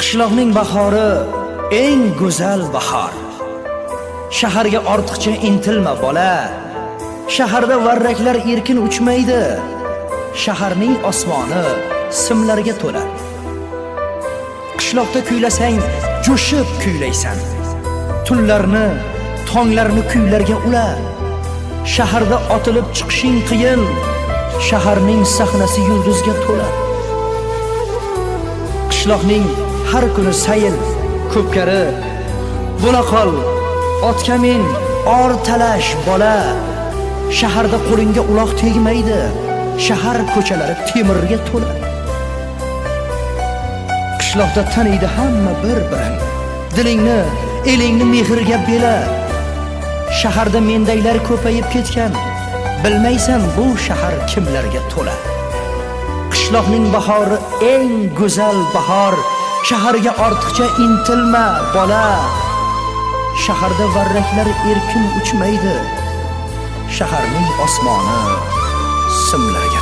Qishloqning bahori eng go'zal bahor. Shaharga ortiqcha intilma bola. Shaharda varraklar erkin uchmaydi. Shaharning osmoni simlarga to'la. Qishloqda kuylasang, jo'shib kuylaysan. Tunlarni, tonglarni kuylarga ula. Shaharda otilib chiqishing qiyin. Shaharning sahnasi yulduzga to'la. Qishloqning har kuni sayil, ko'pkari, bo'la qol, otga min, or talash bola. Shaharda qo'lingga uloq tegmaydi. Shahar ko'chalari temirga to'la. Qishloqda taniydi hamma bir-birin. Dilingni, elingni mehrga bela. Shaharda mendaylar ko'payib ketgan. Bilmaysan bu shahar kimlarga to'la. Qishloqning bahori eng go'zal bahor. Shaharga ortiqcha intilma bola. Shaharda varraklar erkin uchmaydi. Shaharning osmoni simlarga